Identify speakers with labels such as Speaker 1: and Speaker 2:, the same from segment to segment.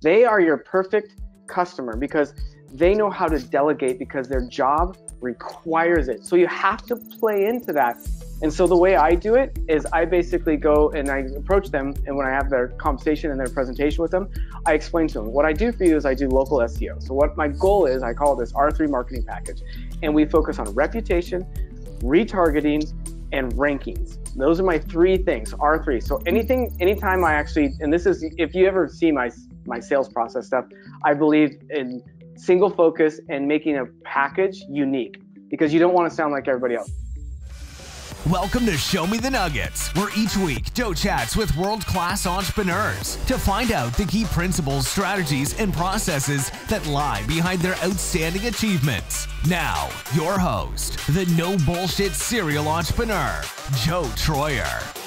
Speaker 1: They are your perfect customer because they know how to delegate because their job requires it. So you have to play into that. And so the way I do it is I basically go and I approach them, and when I have their conversation and their presentation with them, I explain to them, what I do for you is I do local SEO. So what my goal is, I call this R3 marketing package. And we focus on reputation, retargeting, and rankings. Those are my three things, R3. So anytime I actually, and this is, if you ever see my sales process stuff, I believe in single focus and making a package unique because you don't want to sound like everybody else.
Speaker 2: Welcome to Show Me the Nuggets, where each week Joe chats with world-class entrepreneurs to find out the key principles, strategies, and processes that lie behind their outstanding achievements. Now, your host, the no bullshit serial entrepreneur, Joe Troyer.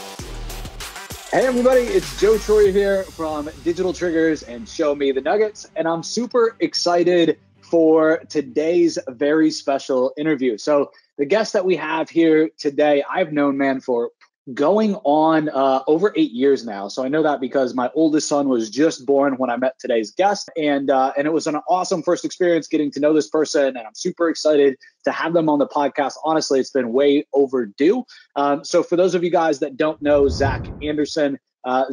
Speaker 3: Hey everybody, it's Joe Troyer here from Digital Triggers and Show Me the Nuggets, and I'm super excited for today's very special interview. So the guest that we have here today, I've known, man, for going on over 8 years now. So I know that because my oldest son was just born when I met today's guest. And it was an awesome first experience getting to know this person. And I'm super excited to have them on the podcast. Honestly, it's been way overdue. So for those of you guys that don't know Zach Anderson,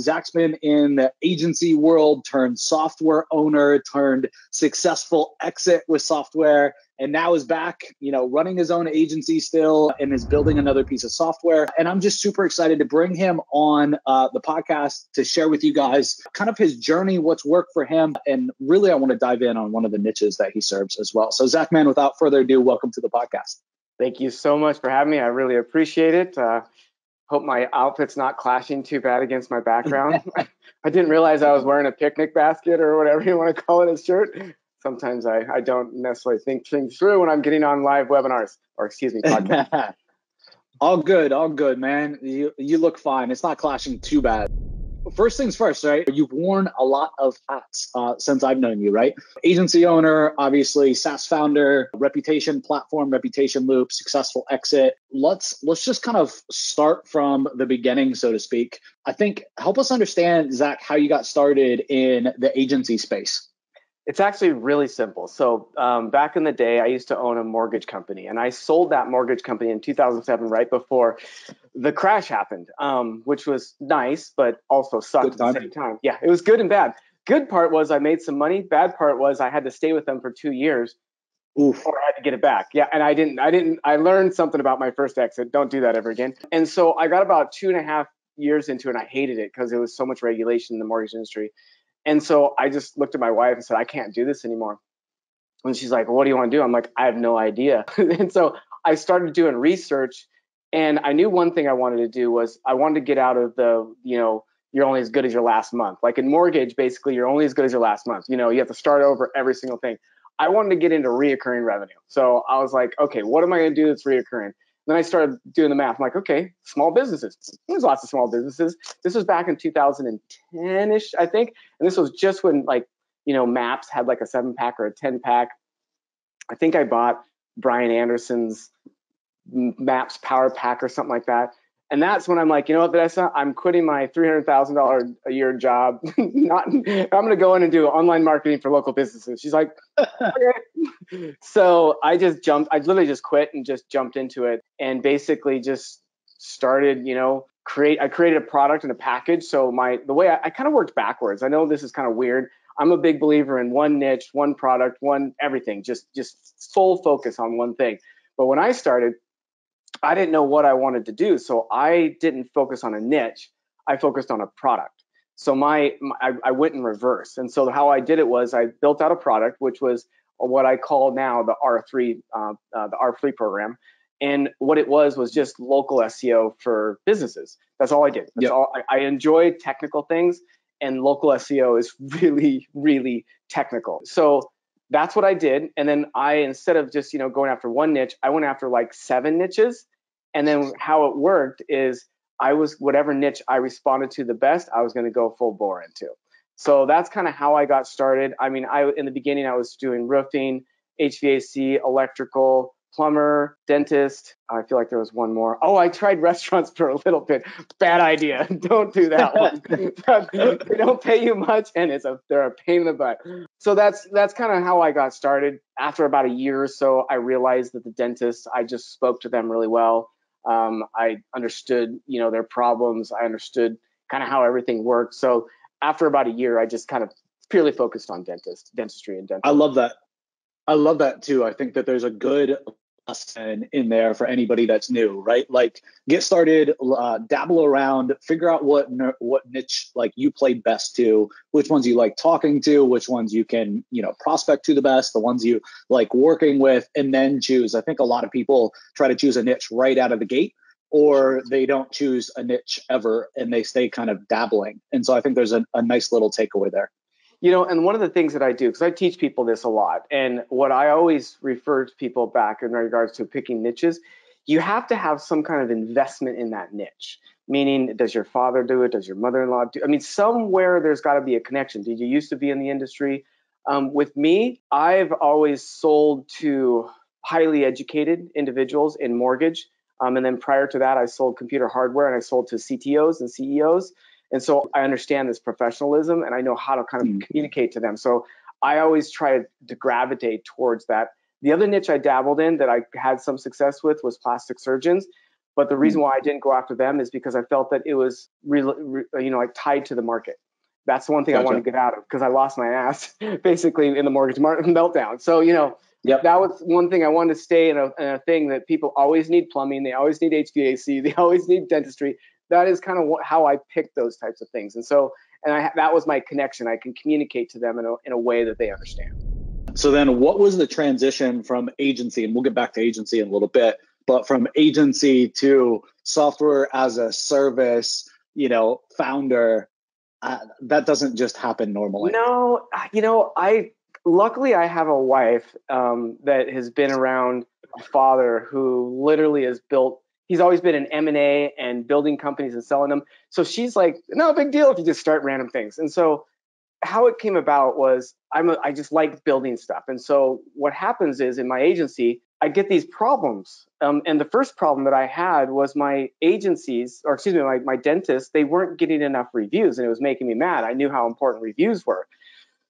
Speaker 3: Zach's been in the agency world, turned software owner, turned successful exit with software, and now is back, running his own agency still and is building another piece of software. And I'm just super excited to bring him on the podcast to share with you guys kind of his journey, what's worked for him. And really, I want to dive in on one of the niches that he serves as well. So Zach, man, without further ado, welcome to the podcast.
Speaker 1: Thank you so much for having me. I really appreciate it. Hope my outfit's not clashing too bad against my background. I didn't realize I was wearing a picnic basket or whatever you want to call it, a shirt. Sometimes I don't necessarily think things through when I'm getting on live webinars or podcasts.
Speaker 3: All good, man. You look fine. It's not clashing too bad. First things first, right? You've worn a lot of hats since I've known you, right? Agency owner, obviously, SaaS founder, reputation platform, reputation loop, successful exit. Let's just kind of start from the beginning, so to speak. I think help us understand, Zach, how you got started in the agency space.
Speaker 1: It's actually really simple. So back in the day, I used to own a mortgage company, and I sold that mortgage company in 2007, right before the crash happened, which was nice, but also sucked at the same time. Yeah, it was good and bad. Good part was I made some money. Bad part was I had to stay with them for 2 years.
Speaker 3: Oof.
Speaker 1: Or I had to get it back. Yeah, and I learned something about my first exit. Don't do that ever again. And so I got about 2.5 years into it, and I hated it because there was so much regulation in the mortgage industry. And so I just looked at my wife and said, I can't do this anymore. And she's like, well, what do you want to do? I'm like, I have no idea. And so I started doing research, and I knew one thing I wanted to do was I wanted to get out of the, you're only as good as your last month. Like in mortgage, basically, you're only as good as your last month. You have to start over every single thing. I wanted to get into reoccurring revenue. So I was like, okay, what am I going to do that's reoccurring? Then I started doing the math. I'm like, okay, small businesses. There's lots of small businesses. This was back in 2010-ish, I think. And this was just when Maps had like a 7-pack or a 10-pack. I think I bought Brian Anderson's Maps Power Pack or something like that. And that's when I'm like, you know what, Vanessa, I'm quitting my $300,000 a year job. I'm going to go in and do online marketing for local businesses. She's like, okay. So I literally just quit and just jumped into it and basically just started, I created a product and a package. So the way I kind of worked backwards. I know this is kind of weird. I'm a big believer in one niche, one product, one everything, just full focus on one thing. But when I started, I didn't know what I wanted to do. So I didn't focus on a niche. I focused on a product. So I went in reverse. And so how I did it was I built out a product, which was what I call now the R3 program. And what it was just local SEO for businesses. That's all I did. That's all. I enjoy technical things, and local SEO is really, really technical. So that's what I did. And then instead of just, going after one niche, I went after like 7 niches. And then how it worked is whatever niche I responded to the best, I was going to go full bore into. So that's kind of how I got started. I mean, in the beginning, I was doing roofing, HVAC, electrical, plumber, dentist. I feel like there was one more. Oh, I tried restaurants for a little bit. Bad idea. Don't do that one. They don't pay you much, and they're a pain in the butt. So that's kind of how I got started. After about a year or so, I realized that the dentists, I just spoke to them really well. I understood, their problems. I understood kind of how everything worked. So after about a year, I just kind of purely focused on dentistry and dental.
Speaker 3: I love that. I love that too. I think that there's a good lesson in there for anybody that's new, right? Like get started, dabble around, figure out what niche like you play best to, which ones you like talking to, which ones you can, prospect to the best, the ones you like working with, and then choose. I think a lot of people try to choose a niche right out of the gate, or they don't choose a niche ever and they stay kind of dabbling. And so I think there's a nice little takeaway there.
Speaker 1: And one of the things that I do, because I teach people this a lot, and what I always refer to people back in regards to picking niches, you have to have some kind of investment in that niche. Meaning, does your father do it? Does your mother-in-law do it? I mean, somewhere there's got to be a connection. Did you used to be in the industry? With me, I've always sold to highly educated individuals in mortgage. And then prior to that, I sold computer hardware and I sold to CTOs and CEOs. And so I understand this professionalism and I know how to kind of communicate to them. So I always try to gravitate towards that. The other niche I dabbled in that I had some success with was plastic surgeons. But the reason why I didn't go after them is because I felt that it was like tied to the market. That's the one thing I wanted to get out of because I lost my ass basically in the mortgage market meltdown. So, that was one thing I wanted to stay in a thing that people always need plumbing. They always need HVAC. They always need dentistry. That is kind of how I picked those types of things. And so, that was my connection. I can communicate to them in a way that they understand.
Speaker 3: So then what was the transition from agency, and we'll get back to agency in a little bit, but from agency to software as a service, founder, that doesn't just happen normally.
Speaker 1: No, luckily I have a wife that has been around a father who literally has he's always been in M&A and building companies and selling them. So she's like, no big deal if you just start random things. And so how it came about was I just like building stuff. And so what happens is in my agency, I get these problems. And the first problem that I had was my my dentists, they weren't getting enough reviews and it was making me mad. I knew how important reviews were.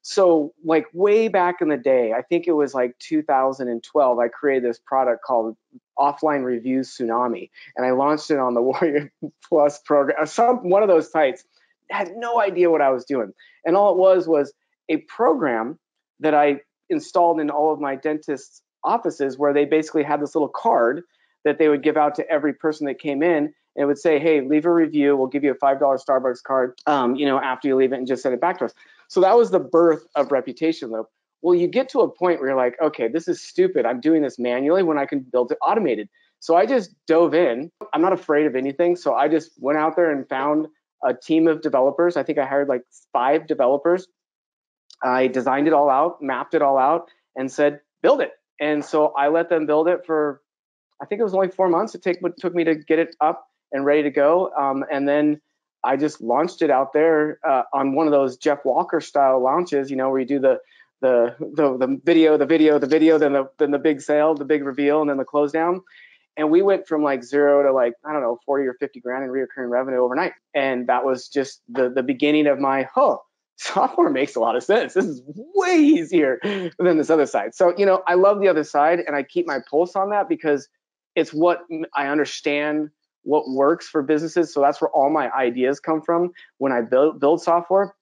Speaker 1: So like way back in the day, I think it was like 2012, I created this product called Offline Reviews Tsunami. And I launched it on the Warrior Plus program, one of those sites. I had no idea what I was doing. And all it was a program that I installed in all of my dentists' offices where they basically had this little card that they would give out to every person that came in. And it would say, hey, leave a review. We'll give you a $5 Starbucks card, after you leave it and just send it back to us. So that was the birth of Reputation Loop. Well, you get to a point where you're like, okay, this is stupid. I'm doing this manually when I can build it automated. So I just dove in. I'm not afraid of anything. So I just went out there and found a team of developers. I think I hired like 5 developers. I designed it all out, mapped it all out, and said, build it. And so I let them build it for, I think it was only 4 months. It took me to get it up and ready to go. And then I just launched it out there on one of those Jeff Walker style launches, where you do the video, then the big sale, the big reveal, and then the close down. And we went from like 0 to like, I don't know, 40 or 50 grand in recurring revenue overnight. And that was just the beginning of my, software makes a lot of sense. This is way easier than this other side. So, I love the other side and I keep my pulse on that because it's what I understand what works for businesses. So that's where all my ideas come from when I build software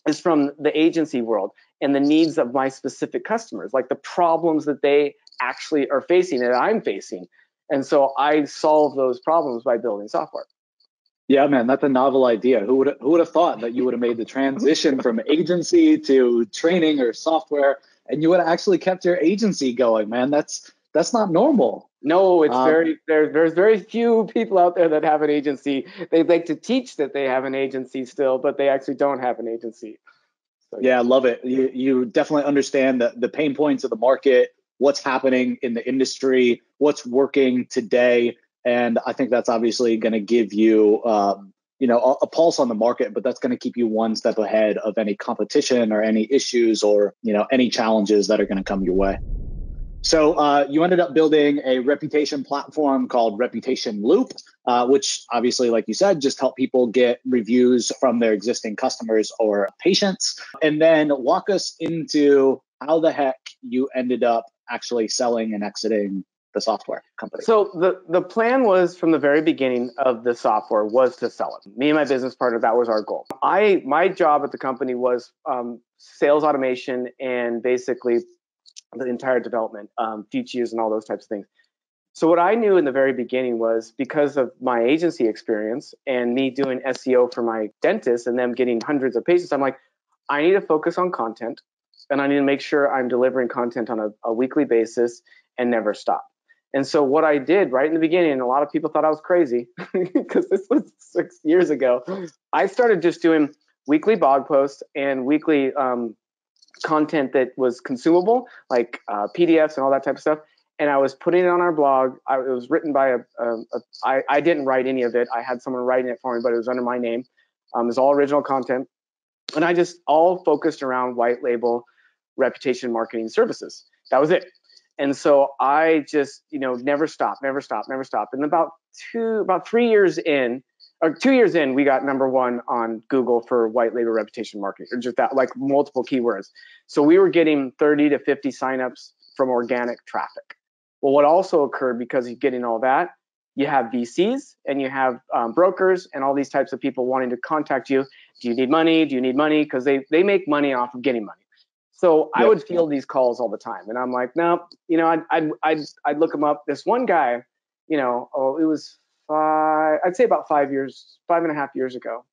Speaker 1: is from the agency world and the needs of my specific customers, like the problems that they actually are facing and I'm facing. And so I solve those problems by building software.
Speaker 3: Yeah, man, that's a novel idea. Who would have thought that you would have made the transition from agency to training or software, and you would have actually kept your agency going, man? That's not normal.
Speaker 1: No, it's there's very few people out there that have an agency. They like to teach that they have an agency still, but they actually don't have an agency. So,
Speaker 3: yeah, I love it. You definitely understand the pain points of the market, what's happening in the industry, what's working today. And I think that's obviously going to give you, a pulse on the market, but that's going to keep you one step ahead of any competition or any issues or, any challenges that are going to come your way. So you ended up building a reputation platform called Reputation Loop, which obviously, like you said, just help people get reviews from their existing customers or patients. And then walk us into how the heck you ended up actually selling and exiting the software company.
Speaker 1: So the plan was from the very beginning of the software was to sell it. Me and my business partner, that was our goal. My job at the company was sales automation and basically the entire development, features and all those types of things. So what I knew in the very beginning was because of my agency experience and me doing SEO for my dentist and them getting hundreds of patients, I'm like, I need to focus on content and I need to make sure I'm delivering content on a weekly basis and never stop. And so what I did right in the beginning, and a lot of people thought I was crazy because this was 6 years ago, I started just doing weekly blog posts and weekly content that was consumable, like PDFs and all that type of stuff. And I was putting it on our blog. It was written by I didn't write any of it. I had someone writing it for me, but it was under my name. It was all original content. And I just all focused around white label reputation marketing services. That was it. And so I just, never stopped. And about 3 years in, or 2 years in, we got number one on Google for white label reputation marketing, or just that, like multiple keywords. So we were getting 30 to 50 signups from organic traffic. Well, what also occurred because of getting all that, you have VCs and you have brokers and all these types of people wanting to contact you. Do you need money? Do you need money? Because they make money off of getting money. So I would field these calls all the time, and I'm like, no, I'd look them up. This one guy, it was I'd say about 5.5 years ago.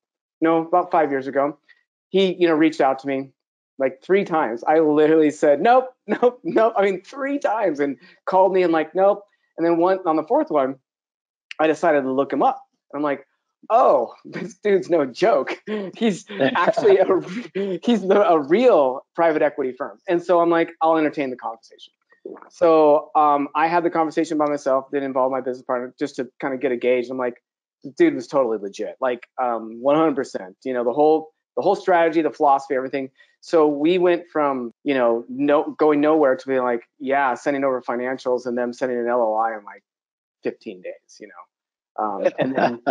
Speaker 1: No, about 5 years ago. He, reached out to me like 3 times. I literally said, nope. I mean, 3 times, and called me and like, nope. And then on the 4th one, I decided to look him up. I'm like, oh, this dude's no joke. He's actually a real private equity firm. And so I'm like, I'll entertain the conversation. So I had the conversation by myself, didn't involve my business partner, just to kind of get a gauge. I'm like, the dude was totally legit, like 100%. The whole strategy, the philosophy, everything. So we went from going nowhere to being like, yeah, sending over financials and them sending an LOI in like 15 days. And then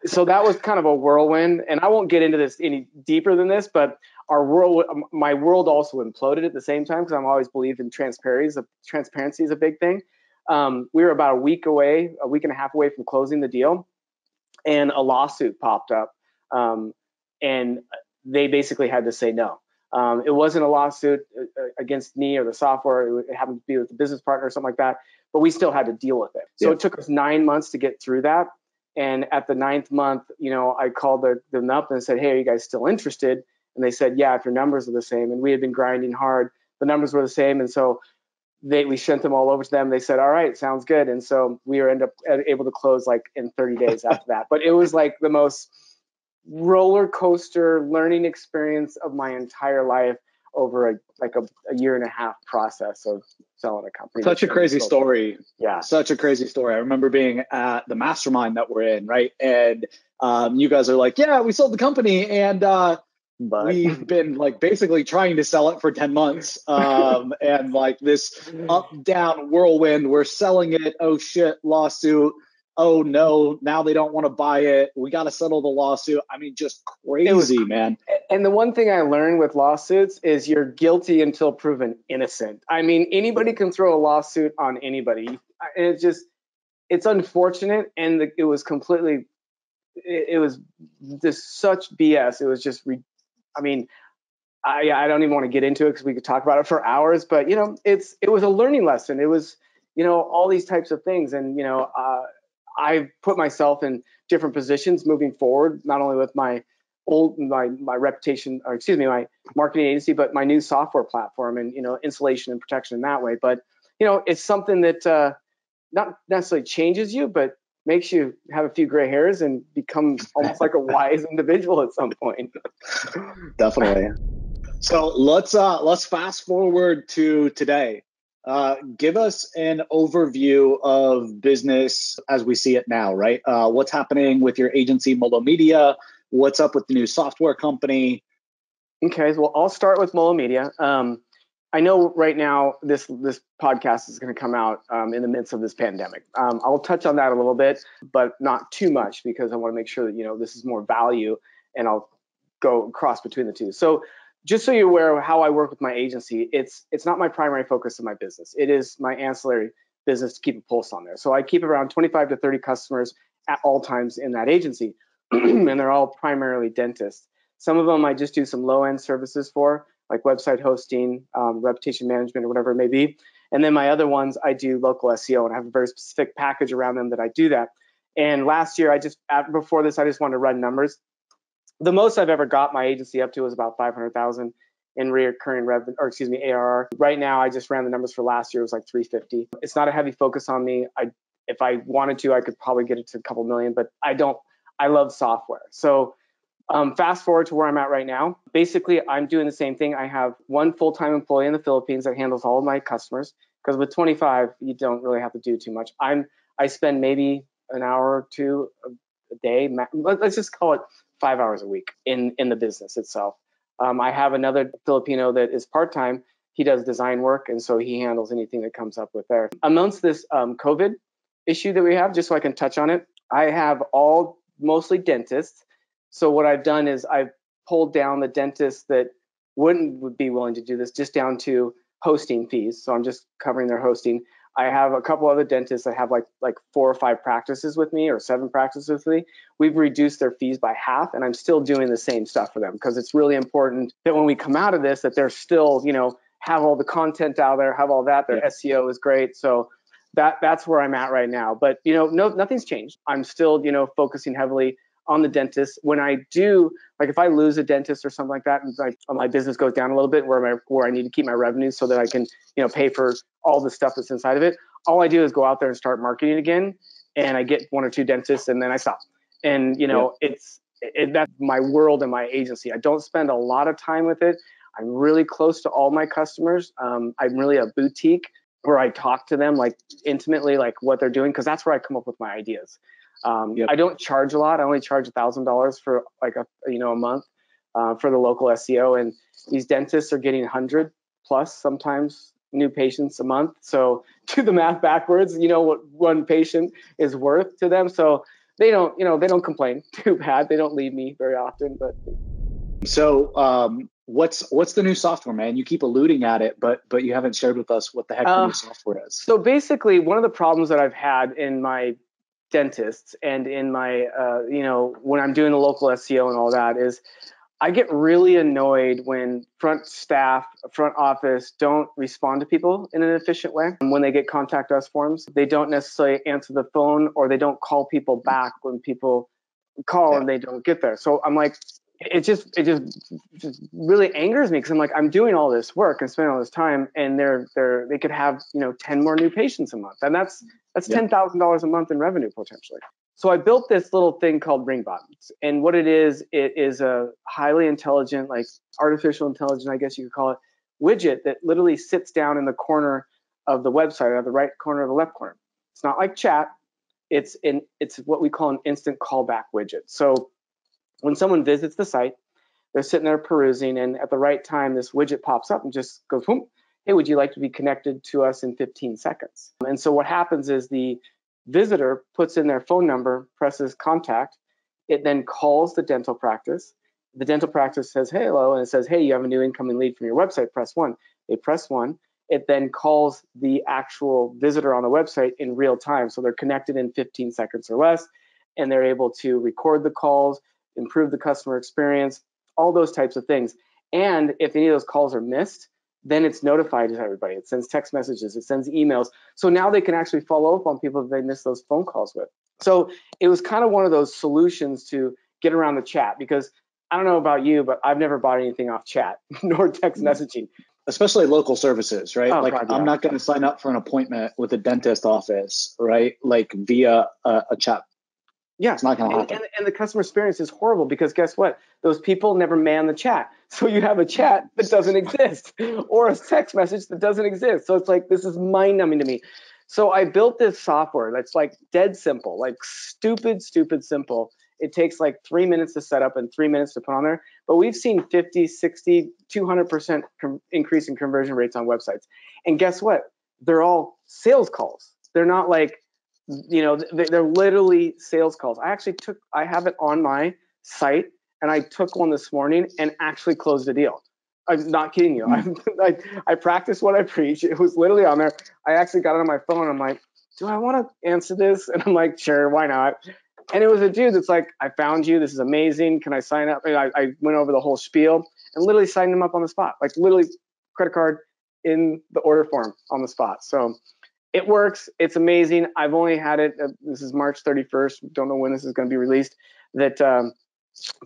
Speaker 1: so that was kind of a whirlwind. And I won't get into this any deeper than this, but my world also imploded at the same time, because I've always believed in transparency. Transparency is a big thing. We were about a week and a half away from closing the deal, and a lawsuit popped up, and they basically had to say no. It wasn't a lawsuit against me or the software. It happened to be with the business partner or something like that, but we still had to deal with it. So it took us 9 months to get through that. And at the 9th month, I called them up and said, hey, are you guys still interested? And they said, yeah, if your numbers are the same. And we had been grinding hard. The numbers were the same. And so we sent them all over to them. They said, all right, sounds good. And so we were able to close like in 30 days after that. But it was like the most roller coaster learning experience of my entire life over a year and a half process of selling a company.
Speaker 3: Such a crazy story.
Speaker 1: Yeah.
Speaker 3: Such a crazy story. I remember being at the mastermind that we're in, right? And you guys are like, yeah, we sold the company, and we've been like basically trying to sell it for 10 months. And like this up, down whirlwind, we're selling it. Oh shit, lawsuit. Oh no, now they don't want to buy it. We got to settle the lawsuit. I mean, just crazy, man.
Speaker 1: And the one thing I learned with lawsuits is you're guilty until proven innocent. I mean, anybody can throw a lawsuit on anybody. And it's unfortunate. And it was just such BS. It was just, I don't even want to get into it because we could talk about it for hours, but it was a learning lesson. It was, all these types of things. And, I put myself in different positions moving forward, not only with my reputation, or my marketing agency, but my new software platform and, insulation and protection in that way. But, it's something that not necessarily changes you, but makes you have a few gray hairs and become almost like a wise individual at some point.
Speaker 3: Definitely. So let's fast forward to today. Give us an overview of business as we see it now, right? What's happening with your agency, Molo Media? What's up with the new software company?
Speaker 1: Okay, well, I'll start with Molo Media. I know right now this podcast is going to come out in the midst of this pandemic. I'll touch on that a little bit, but not too much because I want to make sure that, this is more value, and I'll go cross between the two. So just so you're aware of how I work with my agency, it's not my primary focus of my business. It is my ancillary business to keep a pulse on there. So I keep around 25 to 30 customers at all times in that agency, and they're all primarily dentists. Some of them I just do some low-end services for, like website hosting, reputation management, or whatever it may be. And then my other ones, I do local SEO, and I have a very specific package around them that I do that. And last year, before this, I just wanted to run numbers. The most I've ever got my agency up to was about 500,000 in recurring revenue, or excuse me, ARR. Right now, I just ran the numbers for last year. It was like 350. It's not a heavy focus on me. If I wanted to, I could probably get it to a couple million, but I don't. I love software. So fast forward to where I'm at right now. Basically, I'm doing the same thing. I have one full-time employee in the Philippines that handles all of my customers, because with 25, you don't really have to do too much. I spend maybe an hour or two a day. Let's just call it 5 hours a week in the business itself. I have another Filipino that is part-time. He does design work, and so he handles anything that comes up with there. Amongst this COVID issue that we have, just so I can touch on it, I have mostly dentists. So what I've done is I've pulled down the dentists that would be willing to do this just down to hosting fees. So I'm just covering their hosting. I have a couple other dentists that have like 4 or 5 practices with me, or 7 practices with me. We've reduced their fees by half, and I'm still doing the same stuff for them, because it's really important that when we come out of this, that they're still, have all the content out there, have all that. Their SEO is great. So that's where I'm at right now. But, nothing's changed. I'm still, focusing heavily on the dentist. When I do, like if I lose a dentist or something like that, and my business goes down a little bit where I need to keep my revenue so that I can, pay for all the stuff that's inside of it, all I do is go out there and start marketing again. And I get 1 or 2 dentists, and then I stop. And, that's my world and my agency. I don't spend a lot of time with it. I'm really close to all my customers. I'm really a boutique where I talk to them like intimately, like what they're doing, because that's where I come up with my ideas. I don't charge a lot. I only charge $1,000 for like a month for the local SEO, and these dentists are getting 100 plus sometimes new patients a month. So do the math backwards, what one patient is worth to them. So they don't complain too bad. They don't leave me very often, but.
Speaker 3: So what's the new software, man? You keep alluding at it, but you haven't shared with us what the heck the new software is.
Speaker 1: So basically, one of the problems that I've had in my dentists and in my, when I'm doing the local SEO and all that, is I get really annoyed when front office don't respond to people in an efficient way. When they get contact us forms, they don't necessarily answer the phone, or they don't call people back when people call and they don't get there. So I'm like, it just really angers me, because I'm like, I'm doing all this work and spending all this time, and they could have 10 more new patients a month, and that's $10,000 a month in revenue potentially. So I built this little thing called Ringbot, and what it is a highly intelligent, like artificial intelligence, I guess you could call it, widget that literally sits down in the corner of the website, or the right corner or the left corner. It's not like chat. It's what we call an instant callback widget. So when someone visits the site, they're sitting there perusing, and at the right time, this widget pops up and just goes, boom, hey, would you like to be connected to us in 15 seconds? And so what happens is the visitor puts in their phone number, presses contact. It then calls the dental practice. The dental practice says, hey, hello, and it says, hey, you have a new incoming lead from your website, press 1. They press 1. It then calls the actual visitor on the website in real time. So they're connected in 15 seconds or less, and they're able to record the calls, improve the customer experience, all those types of things. And if any of those calls are missed, then it's notified to everybody. It sends text messages, it sends emails. So now they can actually follow up on people that they missed those phone calls with. So it was kind of one of those solutions to get around the chat, because I don't know about you, but I've never bought anything off chat nor text messaging.
Speaker 3: Especially local services, right?
Speaker 1: Oh,
Speaker 3: like
Speaker 1: God, yeah.
Speaker 3: I'm not going to sign up for an appointment with a dentist office, right? Like via a chat.
Speaker 1: Yeah,
Speaker 3: it's not going to happen.
Speaker 1: And the customer experience is horrible, because guess what? Those people never man the chat. So you have a chat that doesn't exist, or a text message that doesn't exist. So it's like, this is mind numbing to me. So I built this software that's like dead simple, like stupid simple. It takes like 3 minutes to set up and 3 minutes to put on there. But we've seen 50, 60, 200% increase in conversion rates on websites. And guess what? They're all sales calls. They're not like, they're literally sales calls. I have it on my site, and I took one this morning and actually closed a deal. I'm not kidding you. I practiced what I preach. It was literally on there. I actually got it on my phone. I'm like, do I want to answer this? And I'm like, sure, why not? And it was a dude that's like, I found you. This is amazing. Can I sign up? And I went over the whole spiel and literally signed him up on the spot, like literally credit card in the order form on the spot. So it works. It's amazing. I've only had it. This is March 31st. Don't know when this is going to be released. It's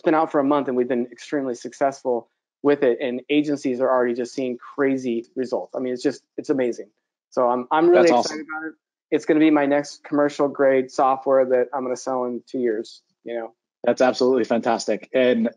Speaker 1: been out for a month, and we've been extremely successful with it. And agencies are already just seeing crazy results. I mean, it's amazing. So I'm really excited about it. It's going to be my next commercial grade software that I'm going to sell in 2 years.
Speaker 3: That's absolutely fantastic. And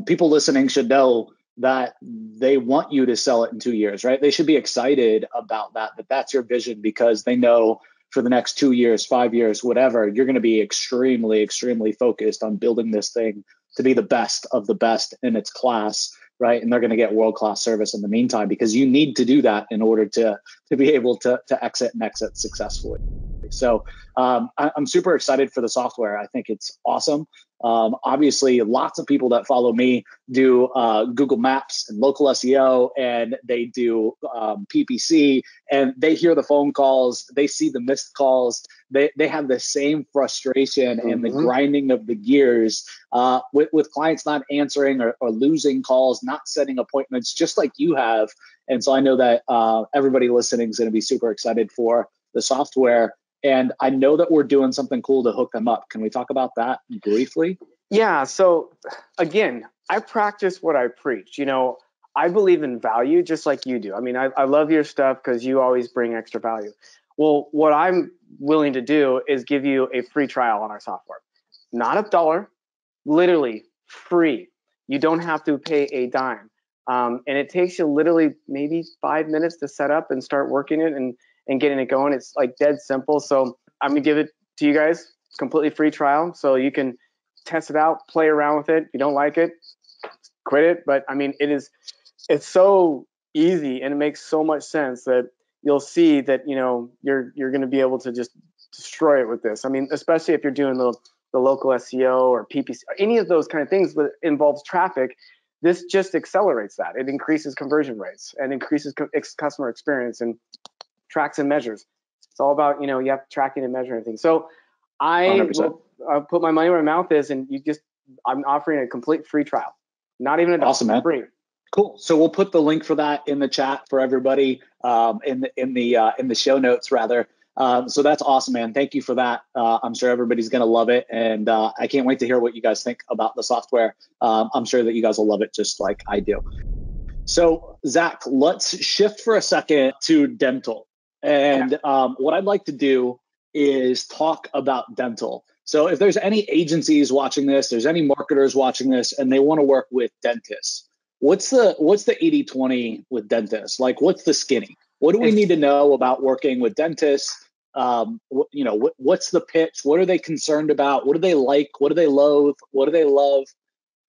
Speaker 3: people listening should know that they want you to sell it in 2 years, right? They should be excited about that's your vision, because they know for the next 2 years, 5 years, whatever, you're going to be extremely, extremely focused on building this thing to be the best of the best in its class, right? And they're going to get world-class service in the meantime, because you need to do that in order to be able to exit successfully. So I'm super excited for the software. I think it's awesome. Obviously, lots of people that follow me do Google Maps and local SEO, and they do PPC, and they hear the phone calls, they see the missed calls. They have the same frustration and the grinding of the gears with clients not answering or losing calls, not setting appointments, just like you have. And so I know that everybody listening is going to be super excited for the software. And I know that we're doing something cool to hook them up. Can we talk about that briefly?
Speaker 1: Yeah. So again, I practice what I preach. I believe in value just like you do. I mean, I love your stuff because you always bring extra value. Well, what I'm willing to do is give you a free trial on our software. Not $1, literally free. You don't have to pay a dime. And it takes you literally maybe 5 minutes to set up and start working it and getting it going. It's like dead simple. So I'm going to give it to you guys, completely free trial. So you can test it out, play around with it. If you don't like it, quit it. But I mean, it's so easy, and it makes so much sense that you'll see that, you're going to be able to just destroy it with this. I mean, especially if you're doing the local SEO or PPC, or any of those kind of things that involves traffic. This just accelerates that. It increases conversion rates and increases customer experience and tracks and measures. It's all about, you have tracking and measuring everything. So I'll put my money where my mouth is, and I'm offering a complete free trial. Not even $1.
Speaker 3: Awesome, man.
Speaker 1: Free.
Speaker 3: Cool. So we'll put the link for that in the chat for everybody, in the show notes rather. So that's awesome, man. Thank you for that. I'm sure everybody's going to love it. And I can't wait to hear what you guys think about the software. I'm sure that you guys will love it just like I do. So Zach, let's shift for a second to dental. And what I'd like to do is talk about dental. So if there's any agencies watching this, there's any marketers watching this, and they want to work with dentists, what's the 80-20 with dentists? Like, what's the skinny? What do we need to know about working with dentists? What's the pitch? What are they concerned about? What do they like? What do they loathe? What do they love?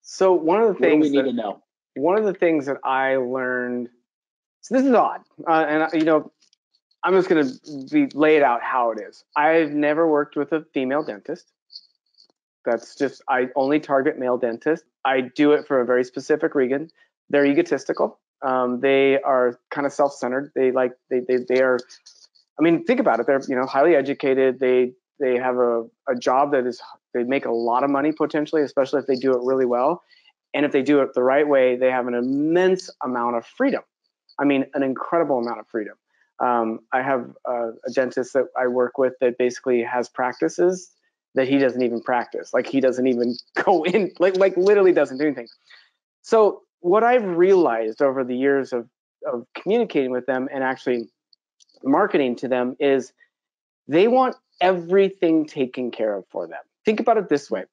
Speaker 1: So one of the things
Speaker 3: we need to know.
Speaker 1: One of the things that I learned, so this is odd, and I'm just going to lay it out how it is. I've never worked with a female dentist. I only target male dentists. I do it for a very specific reason. They're egotistical. They are kind of self-centered. They are, I mean, think about it. They're, highly educated. They have a job they make a lot of money potentially, especially if they do it really well. And if they do it the right way, they have an immense amount of freedom. I mean, an incredible amount of freedom. I have a dentist that I work with that basically has practices that he doesn't even practice. Like, he doesn't even go in, like literally doesn't do anything. So what I've realized over the years of communicating with them and actually marketing to them is they want everything taken care of for them. Think about it this way.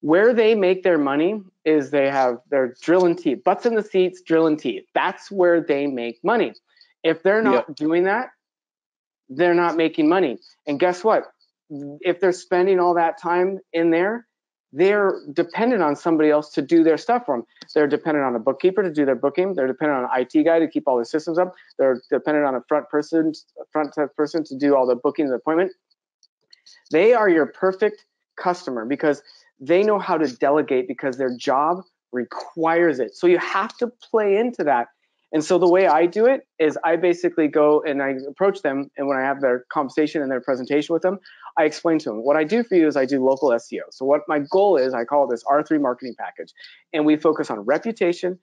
Speaker 1: Where they make their money is they're drilling teeth, butts in the seats, drilling teeth. That's where they make money. If they're not doing that, they're not making money. And guess what? If they're spending all that time in there, they're dependent on somebody else to do their stuff for them. They're dependent on a bookkeeper to do their booking. They're dependent on an IT guy to keep all their systems up. They're dependent on a front desk person to do all the bookings and appointment. They are your perfect customer because they know how to delegate because their job requires it. So you have to play into that. And so the way I do it is I basically go and I approach them, and when I have their conversation and their presentation with them, I explain to them, what I do for you is I do local SEO. So what my goal is, I call this R3 marketing package. And we focus on reputation,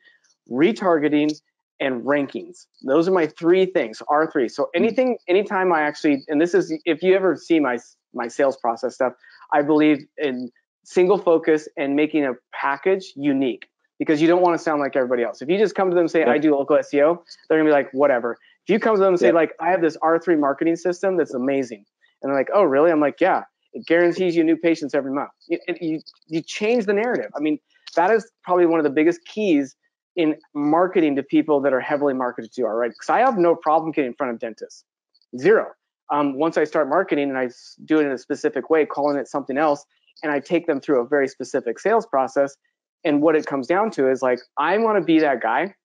Speaker 1: retargeting, and rankings. Those are my three things, R3. So anytime I actually, and this is, if you ever see my sales process stuff, I believe in single focus and making a package unique, because you don't want to sound like everybody else. If you just come to them and say, I do local SEO, they're gonna be like, whatever. If you come to them and say, like, I have this R3 marketing system that's amazing, and they're like, oh, really? I'm like, yeah, it guarantees you new patients every month. You change the narrative. I mean, that is probably one of the biggest keys in marketing to people that are heavily marketed to, all right? Because I have no problem getting in front of dentists, zero. Once I start marketing and I do it in a specific way, calling it something else, and I take them through a very specific sales process, and what it comes down to is, like, I want to be that guy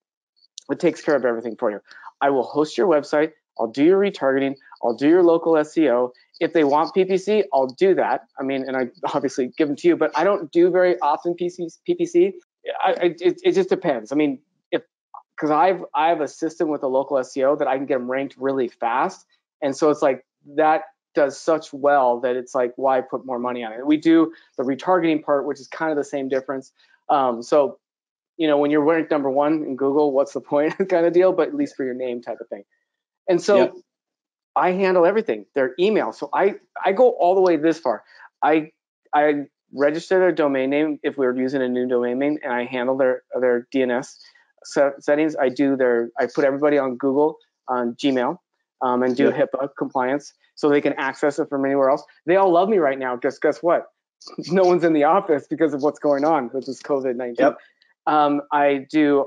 Speaker 1: that takes care of everything for you. I will host your website. I'll do your retargeting. I'll do your local SEO. If they want PPC, I'll do that. I mean, and I obviously give them to you, but I don't do very often PPC. It just depends. I mean, because I have a system with a local SEO that I can get them ranked really fast. And so it's like that does such well that it's like, why put more money on it? We do the retargeting part, which is kind of the same difference. So, when you're ranked number one in Google, what's the point kind of deal, but at least for your name type of thing. And so I handle everything, their email. So I go all the way this far. I register their domain name if we're using a new domain name, and I handle their DNS settings. I put everybody on Google, on Gmail, and do HIPAA compliance so they can access it from anywhere else. They all love me right now. Guess what? No one's in the office because of what's going on with this COVID-19. I do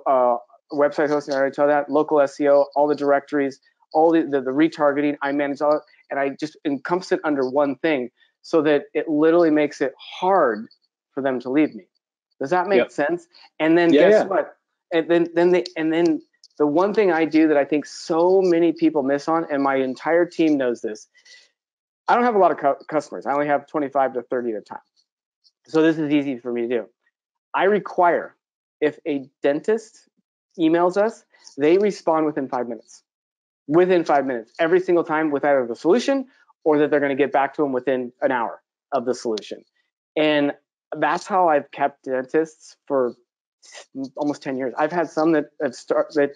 Speaker 1: website hosting. I already told that. Local SEO, all the directories, all the retargeting. I manage all it, and I just encompass it under one thing so that it literally makes it hard for them to leave me. Does that make sense? And then guess what? And then the one thing I do that I think so many people miss on, and my entire team knows this, I don't have a lot of customers. I only have 25 to 30 at a time. So this is easy for me to do. I require, if a dentist emails us, they respond within 5 minutes. Within 5 minutes, every single time, with either the solution or that they're going to get back to them within an hour of the solution. And that's how I've kept dentists for almost 10 years. I've had some that the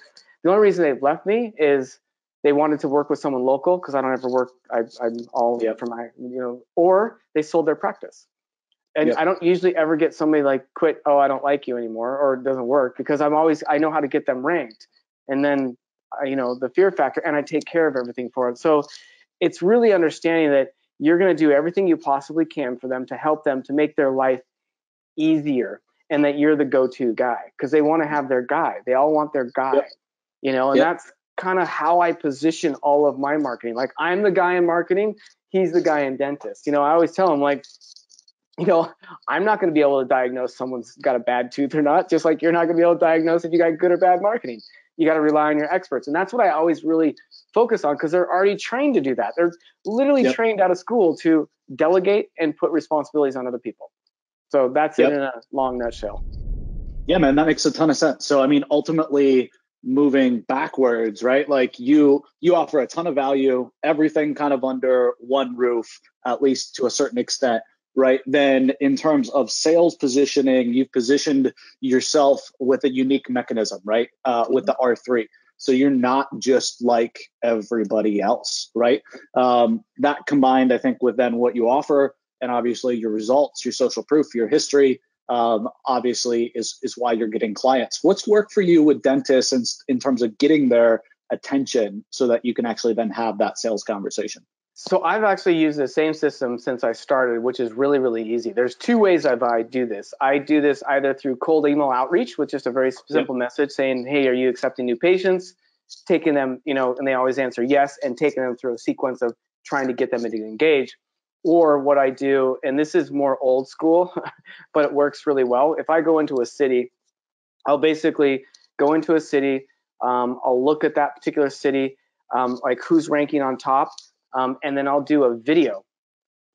Speaker 1: only reason they've left me is they wanted to work with someone local, because I don't ever work. I'm all for my, or they sold their practice. And I don't usually ever get somebody like quit, oh, I don't like you anymore, or it doesn't work, because I know how to get them ranked. And then, the fear factor, and I take care of everything for it. So it's really understanding that you're going to do everything you possibly can for them to help them to make their life easier, and that you're the go-to guy, because they want to have their guy. They all want their guy, and that's kind of how I position all of my marketing. Like, I'm the guy in marketing. He's the guy in dentist. I always tell him, like, I'm not going to be able to diagnose someone's got a bad tooth or not, just like you're not going to be able to diagnose if you got good or bad marketing. You got to rely on your experts. And that's what I always really focus on, because they're already trained to do that. They're literally trained out of school to delegate and put responsibilities on other people. So that's it in a long nutshell.
Speaker 3: Yeah, man, that makes a ton of sense. So, I mean, ultimately moving backwards, right? Like you offer a ton of value, everything kind of under one roof, at least to a certain extent. Right. Then in terms of sales positioning, you've positioned yourself with a unique mechanism, right? With the R3. So you're not just like everybody else, right? That combined, I think, with then what you offer, and obviously your results, your social proof, your history, obviously is why you're getting clients. What's worked for you with dentists in terms of getting their attention so that you can actually then have that sales conversation?
Speaker 1: So I've actually used the same system since I started, which is really, really easy. There's two ways I do this. I do this either through cold email outreach, with just a very simple message saying, hey, are you accepting new patients? Taking them, and they always answer yes, and taking them through a sequence of trying to get them to engage. Or what I do, and this is more old school, but it works really well. If I go into a city, I'll basically go into a city. I'll look at that particular city, like who's ranking on top, and then I'll do a video.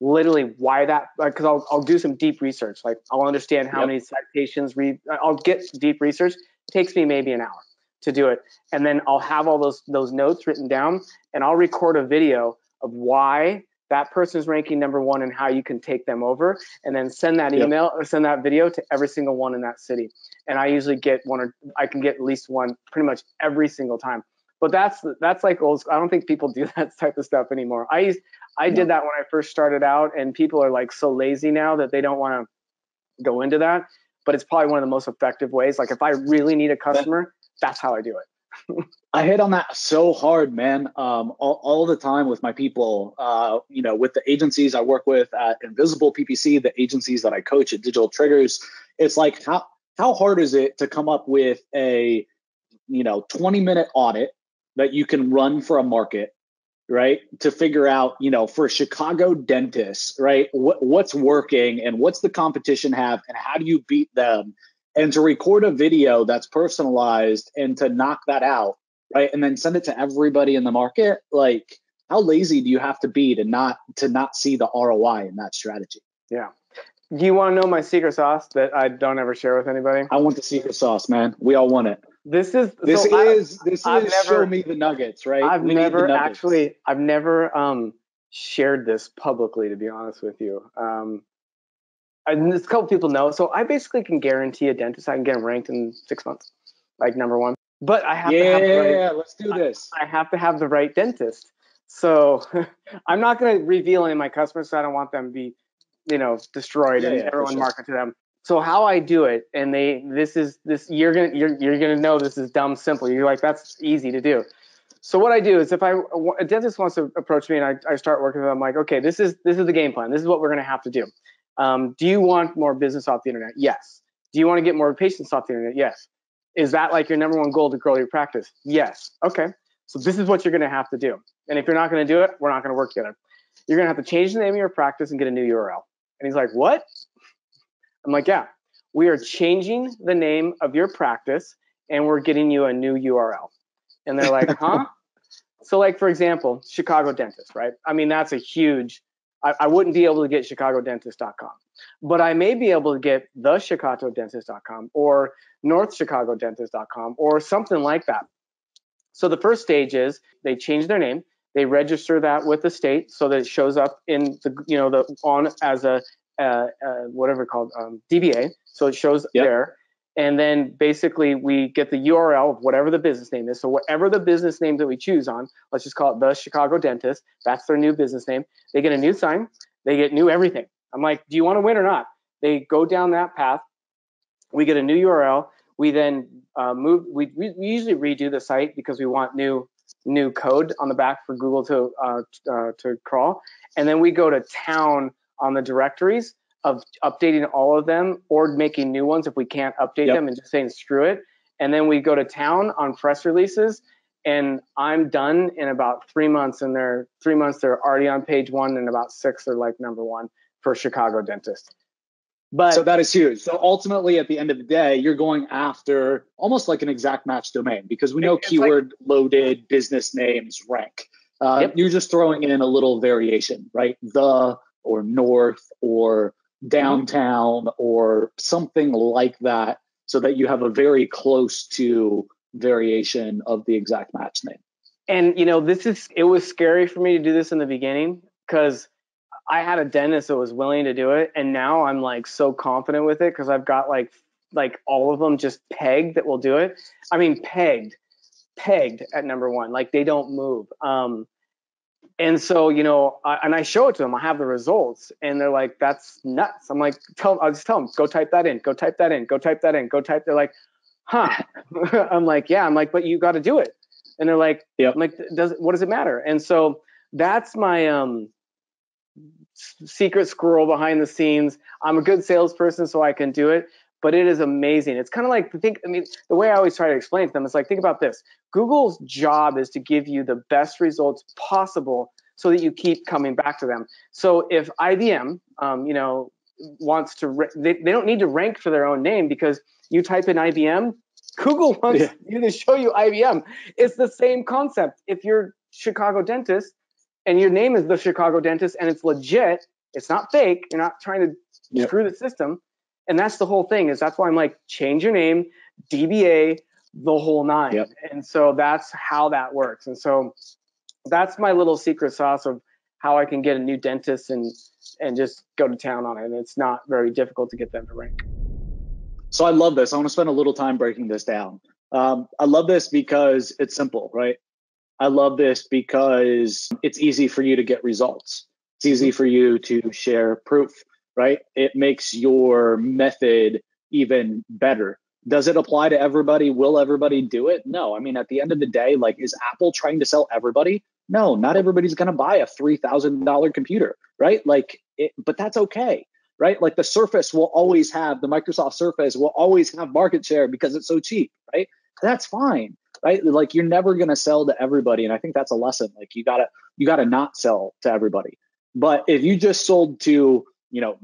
Speaker 1: Literally, why that? Because I'll do some deep research. Like I'll understand how many citations. I'll get deep research. It takes me maybe an hour to do it, and then I'll have all those notes written down, and I'll record a video of why that person's ranking number one and how you can take them over, and then send that email or send that video to every single one in that city. And I usually get one, or I can get at least one pretty much every single time. But that's like old school. I don't think people do that type of stuff anymore. I did that when I first started out, and people are like so lazy now that they don't want to go into that. But it's probably one of the most effective ways. Like if I really need a customer, that's how I do it.
Speaker 3: I hit on that so hard, man. All the time with my people, with the agencies I work with at Invisible PPC, the agencies that I coach at Digital Triggers. It's like, how hard is it to come up with a 20-minute audit that you can run for a market, right? To figure out, for Chicago dentists, right? What's working and what's the competition have and how do you beat them? And to record a video that's personalized and to knock that out, right? And then send it to everybody in the market. Like, how lazy do you have to be to not see the ROI in that strategy?
Speaker 1: Yeah. Do you want to know my secret sauce that I don't ever share with anybody?
Speaker 3: I want the secret sauce, man. We all want it.
Speaker 1: This is
Speaker 3: show me the nuggets, right?
Speaker 1: I've never shared this publicly, to be honest with you. And this couple people know. So I basically can guarantee a dentist I can get them ranked in 6 months, like number one. But I have to have the right,
Speaker 3: let's do this.
Speaker 1: I have to have the right dentist. So I'm not going to reveal any of my customers, so I don't want them to be, destroyed and everyone market to them. So how I do it, and you're gonna know this is dumb simple. You're like, that's easy to do. So what I do is if a dentist wants to approach me and I start working with them, I'm like, okay, this is the game plan. This is what we're gonna have to do. Do you want more business off the internet? Yes. Do you want to get more patients off the internet? Yes. Is that like your number one goal to grow your practice? Yes. Okay. So this is what you're gonna have to do. And if you're not gonna do it, we're not gonna work together. You're gonna have to change the name of your practice and get a new URL. And he's like, what? I'm like, yeah, we are changing the name of your practice and we're getting you a new URL. And they're like, huh? So like, for example, Chicago Dentist, right? I mean, that's a huge, I wouldn't be able to get chicagodentist.com, but I may be able to get thechicagodentist.com or northchicagodentist.com or something like that. So the first stage is they change their name. They register that with the state so that it shows up in as a whatever called DBA. So it shows there. And then basically we get the URL of whatever the business name is. So whatever the business name that we choose on, let's just call it the Chicago Dentist. That's their new business name. They get a new sign. They get new everything. I'm like, do you want to win or not? They go down that path. We get a new URL. We then move. We usually redo the site because we want new code on the back for Google to crawl. And then we go to town on the directories of updating all of them or making new ones if we can't update them and just saying screw it. And then we go to town on press releases, and I'm done in about 3 months. And they're already on page one, and about 6 they're like number one for Chicago Dentist. But
Speaker 3: so that is huge. So ultimately, at the end of the day, you're going after almost like an exact match domain because we know keyword loaded business names rank. You're just throwing in a little variation, right? The or north or downtown or something like that, so that you have a very close to variation of the exact match name.
Speaker 1: And it was scary for me to do this in the beginning because I had a dentist that was willing to do it, and now I'm like so confident with it because I've got like all of them just pegged that will do it. I mean, pegged at number one, like they don't move. And so, and I show it to them. I have the results, and they're like, "That's nuts." I'm like, I'll just tell them, "Go type that in. Go type that in. Go type that in. Go type." They're like, "Huh?" I'm like, "Yeah." I'm like, "But you got to do it." And they're like, "Yep." I'm like, what does it matter?" And so that's my secret squirrel behind the scenes. I'm a good salesperson, so I can do it. But it is amazing. It's kind of like the way I always try to explain to them is like, think about this. Google's job is to give you the best results possible so that you keep coming back to them. So if IBM, wants to, they don't need to rank for their own name because you type in IBM, Google wants you to show you IBM. It's the same concept. If you're Chicago dentist and your name is the Chicago dentist and it's legit, it's not fake. You're not trying to screw the system. And that's the whole thing. That's why I'm like, change your name, DBA, the whole nine.
Speaker 3: Yep.
Speaker 1: And so that's how that works. And so that's my little secret sauce of how I can get a new dentist and just go to town on it. And it's not very difficult to get them to rank.
Speaker 3: So I love this. I want to spend a little time breaking this down. I love this because it's simple, right? I love this because it's easy for you to get results. It's easy for you to share proof, right? It makes your method even better. Does it apply to everybody? Will everybody do it? No. I mean, at the end of the day, like, is Apple trying to sell everybody? No, not everybody's going to buy a $3,000 computer, right? But that's okay, right? Like the Microsoft Surface will always have market share because it's so cheap, right? That's fine, right? Like, you're never going to sell to everybody. And I think that's a lesson. Like, you gotta not sell to everybody. But if you just sold to,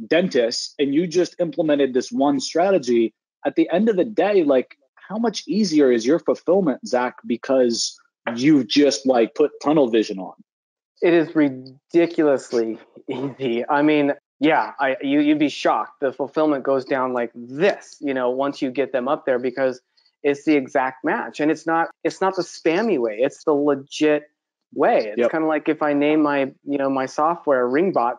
Speaker 3: dentists and you just implemented this one strategy, at the end of the day, like, how much easier is your fulfillment, Zach, because you've just like put tunnel vision on?
Speaker 1: It is ridiculously easy. I mean, yeah, you'd be shocked. The fulfillment goes down like this, once you get them up there, because it's the exact match. And it's not the spammy way. It's the legit way. It's kind of like if I name my, my software Ringbot,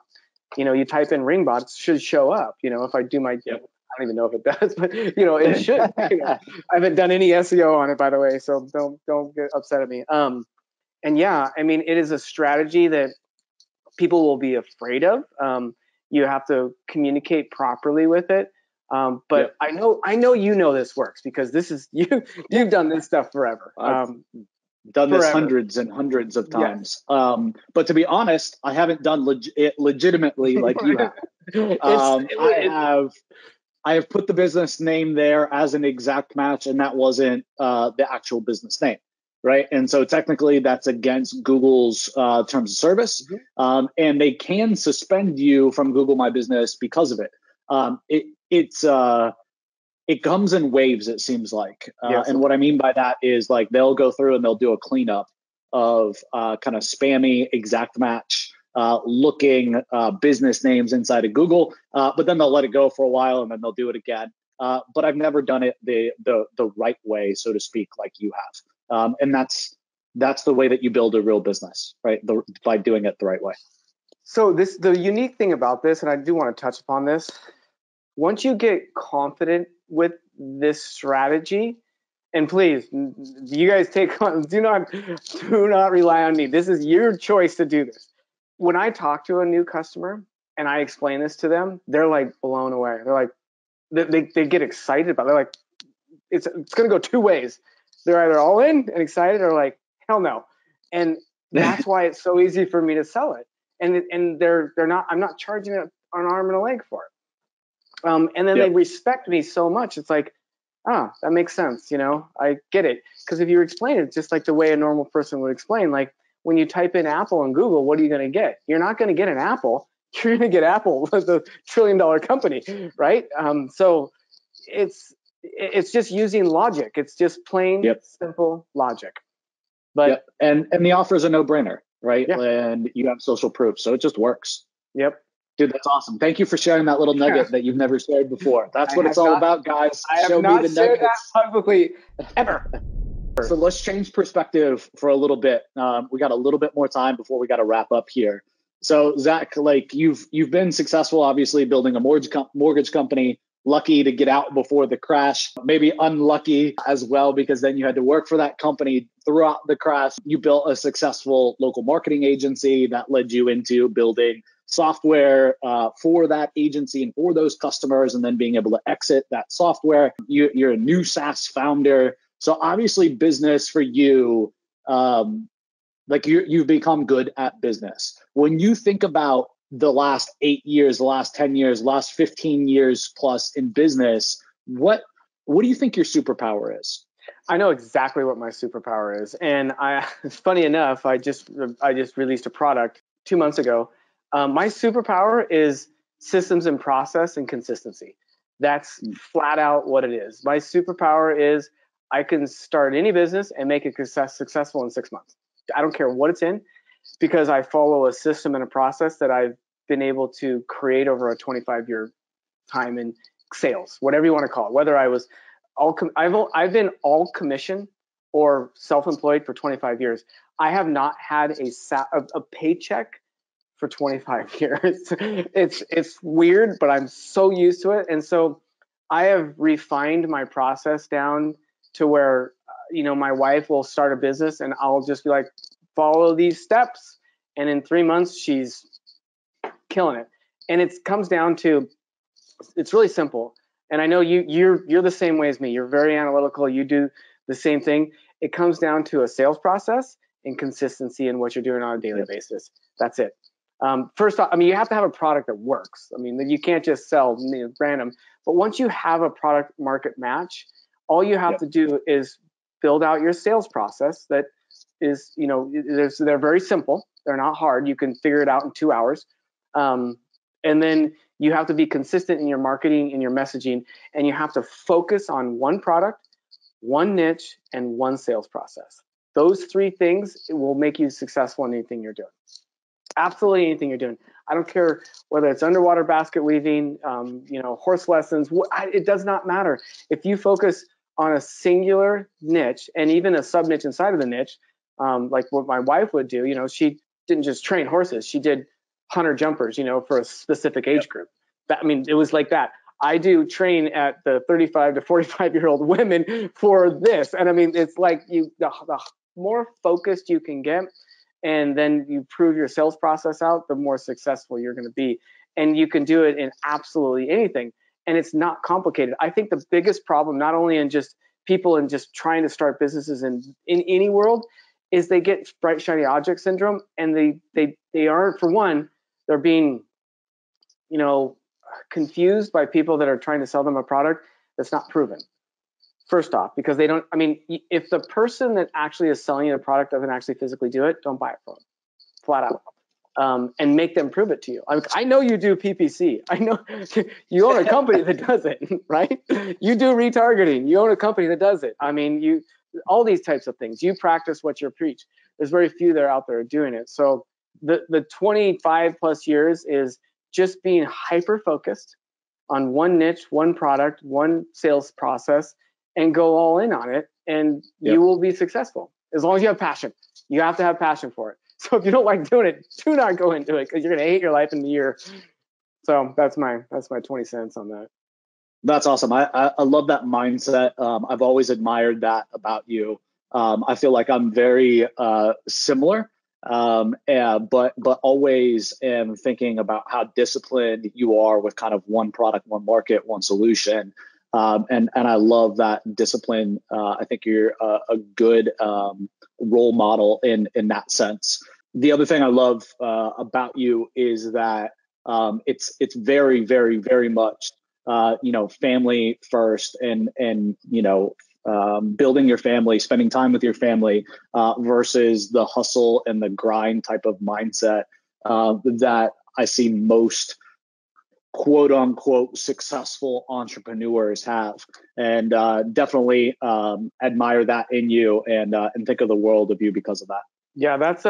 Speaker 1: you type in Ringbot, it should show up. If I do my, I don't even know if it does, but it should. I haven't done any SEO on it, by the way, so don't get upset at me. And yeah, I mean, it is a strategy that people will be afraid of. You have to communicate properly with it. But I know this works because this is you've done this stuff forever.
Speaker 3: Done this hundreds and hundreds of times. Yes. But to be honest, I haven't done it legitimately like you have. I have put the business name there as an exact match, and that wasn't the actual business name, right? And so technically that's against Google's terms of service, and they can suspend you from Google My Business because of it. It comes in waves, it seems like. And what I mean by that is, like, they'll go through and they'll do a cleanup of kind of spammy exact match looking business names inside of Google, but then they'll let it go for a while and then they'll do it again. But I've never done it the right way, so to speak, like you have. And that's the way that you build a real business, right? By doing it the right way.
Speaker 1: So the unique thing about this, and I do want to touch upon this, once you get confident with this strategy, and please, you guys do not rely on me. This is your choice to do this. When I talk to a new customer and I explain this to them, they're like blown away. They're like, they get excited about it. They're like, it's going to go two ways. They're either all in and excited or like, hell no. And that's why it's so easy for me to sell it. And I'm not charging it an arm and a leg for it. And then they respect me so much. It's like, that makes sense. I get it. Because if you explain it just like the way a normal person would explain, like when you type in Apple in Google, what are you going to get? You're not going to get an Apple. You're going to get Apple, the $1 trillion company, right? So it's just using logic. It's just plain, simple logic. But
Speaker 3: and the offer is a no-brainer, right? And you have social proof, so it just works. Dude, that's awesome. Thank you for sharing that little nugget that you've never shared before. That's what it's all about, guys.
Speaker 1: Show me the nuggets. That publicly ever.
Speaker 3: So let's change perspective for a little bit. We got a little bit more time before we got to wrap up here. So Zach, like you've been successful, obviously, building a mortgage company. Lucky to get out before the crash, maybe unlucky as well, because then you had to work for that company throughout the crash. You built a successful local marketing agency that led you into building software for that agency and for those customers, and then being able to exit that software. You're a new SaaS founder. So obviously business for you, like you've become good at business. When you think about the last 8 years, the last 10 years, last 15 years plus in business, what do you think your superpower is?
Speaker 1: I know exactly what my superpower is. And funny enough, I just released a product 2 months ago. My superpower is systems and process and consistency. That's flat out what it is. My superpower is I can start any business and make it successful in 6 months. I don't care what it's in, because I follow a system and a process that I've been able to create over a 25-year time in sales, whatever you want to call it. Whether I was I've been all commission or self-employed for 25 years. I have not had a paycheck for 25 years. It's weird, but I'm so used to it. And so I have refined my process down to where, my wife will start a business and I'll just be like, follow these steps. And in 3 months, she's killing it. And it comes down to, it's really simple. And I know you're the same way as me. You're very analytical. You do the same thing. It comes down to a sales process and consistency in what you're doing on a daily basis. That's it. First off, you have to have a product that works. You can't just sell random. But once you have a product market match, all you have to do is build out your sales process. That is, they're very simple. They're not hard. You can figure it out in 2 hours. And then you have to be consistent in your marketing and your messaging, and you have to focus on one product, one niche, and one sales process. Those 3 things will make you successful in anything you're doing. Absolutely anything you're doing. I don't care whether it's underwater basket weaving, horse lessons. It does not matter. If you focus on a singular niche and even a sub niche inside of the niche, like what my wife would do, she didn't just train horses. She did hunter jumpers, for a specific age group. It was like that. I do train at the 35 to 45-year-old women for this. And it's like the more focused you can get, and then you prove your sales process out, the more successful you're going to be. And you can do it in absolutely anything. And it's not complicated. I think the biggest problem, not only in just people and just trying to start businesses in any world, is they get bright, shiny object syndrome. And they aren't, for one, they're being, confused by people that are trying to sell them a product that's not proven. First off, because they don't, if the person that actually is selling you the product doesn't actually physically do it, don't buy it from them, flat out. And make them prove it to you. I know you do PPC. I know you own a company that does it, right? You do retargeting. You own a company that does it. All these types of things. You practice what you preach. There's very few that are out there doing it. So the 25 plus years is just being hyper focused on one niche, one product, one sales process, and go all in on it, and you will be successful as long as you have passion. You have to have passion for it. So if you don't like doing it, do not go into it, because you're going to hate your life in a year. So that's my 20 cents on that.
Speaker 3: That's awesome. I love that mindset. I've always admired that about you. I feel like I'm very similar, but always am thinking about how disciplined you are with kind of one product, one market, one solution. And I love that discipline. I think you're a good role model in that sense. The other thing I love about you is that it's very, very, very much family first, and building your family, spending time with your family versus the hustle and the grind type of mindset that I see most quote unquote successful entrepreneurs have, and definitely admire that in you, and think of the world of you because of that.
Speaker 1: Yeah, that's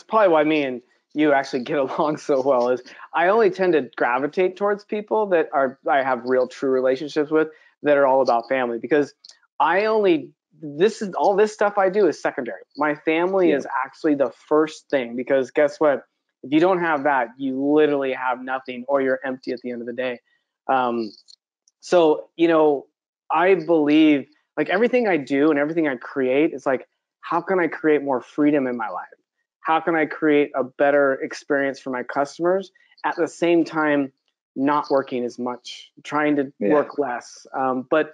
Speaker 1: probably why me and you actually get along so well. Is I only tend to gravitate towards people that I have real true relationships with, that are all about family, because all this stuff I do is secondary. My family is actually the first thing, because guess what? If you don't have that, you literally have nothing, or you're empty at the end of the day. So I believe, like, everything I do and everything I create is like, how can I create more freedom in my life? How can I create a better experience for my customers, at the same time not working as much, trying to work less, but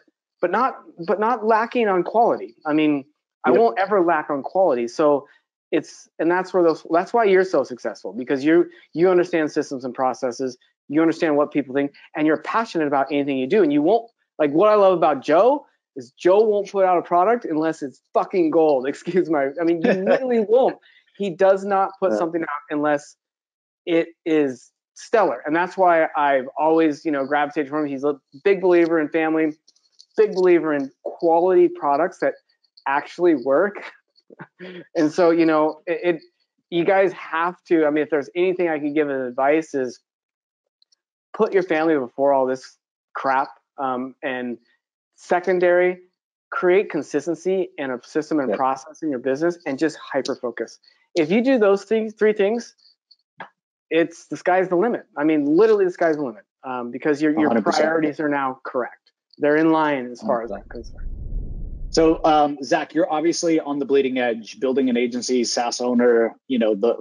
Speaker 1: not lacking on quality. I won't ever lack on quality. So that's why you're so successful, because you understand systems and processes, you understand what people think, and you're passionate about anything you do. And you won't, like, what I love about Joe is Joe won't put out a product unless it's fucking gold. You literally won't. He does not put something out unless it is stellar. And that's why I've always, gravitated from him. He's a big believer in family, big believer in quality products that actually work. And so, you guys have to, if there's anything I can give as advice is put your family before all this crap. And secondary, create consistency and a system and process in your business and just hyper focus. If you do those three things, it's the sky's the limit. Literally the sky's the limit, because your 100%. Priorities are now correct. They're in line as far 100%. As I'm concerned.
Speaker 3: So, Zach, you're obviously on the bleeding edge, building an agency, SaaS owner,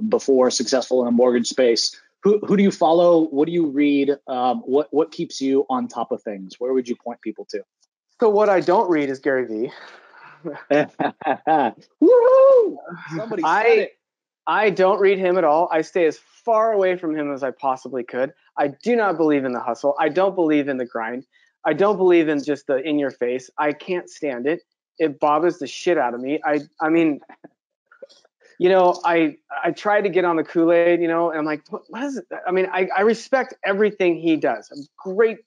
Speaker 3: before successful in the mortgage space. Who do you follow? What do you read? What keeps you on top of things? Where would you point people to?
Speaker 1: So what I don't read is Gary Vee.
Speaker 3: Woo! Somebody said it.
Speaker 1: I don't read him at all. I stay as far away from him as I possibly could. I do not believe in the hustle. I don't believe in the grind. I don't believe in just the in your face. I can't stand it. It bothers the shit out of me. I try to get on the Kool-Aid, and I'm like, what is it? I respect everything he does. I'm great.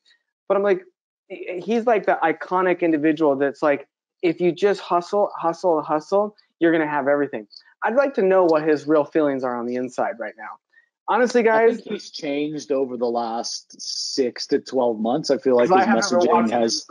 Speaker 1: But I'm like, he's like the iconic individual that's like, if you just hustle, you're going to have everything. I'd like to know what his real feelings are on the inside right now. Honestly, guys,
Speaker 3: I think he's changed over the last 6 to 12 months. I feel like his messaging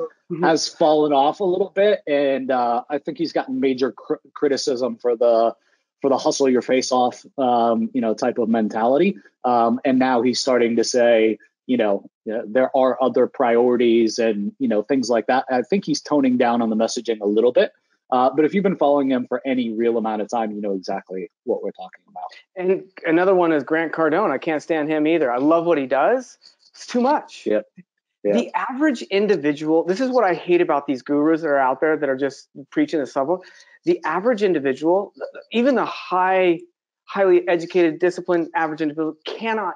Speaker 3: has fallen off a little bit, and I think he's gotten major criticism for the hustle your face off, type of mentality. And now he's starting to say, there are other priorities and things like that. I think he's toning down on the messaging a little bit. But if you've been following him for any real amount of time, you know exactly what we're talking about.
Speaker 1: And another one is Grant Cardone. I can't stand him either. I love what he does. It's too much.
Speaker 3: Yeah.
Speaker 1: The average individual, this is what I hate about these gurus that are out there that are just preaching the subtle. The average individual, even the highly educated, disciplined average individual cannot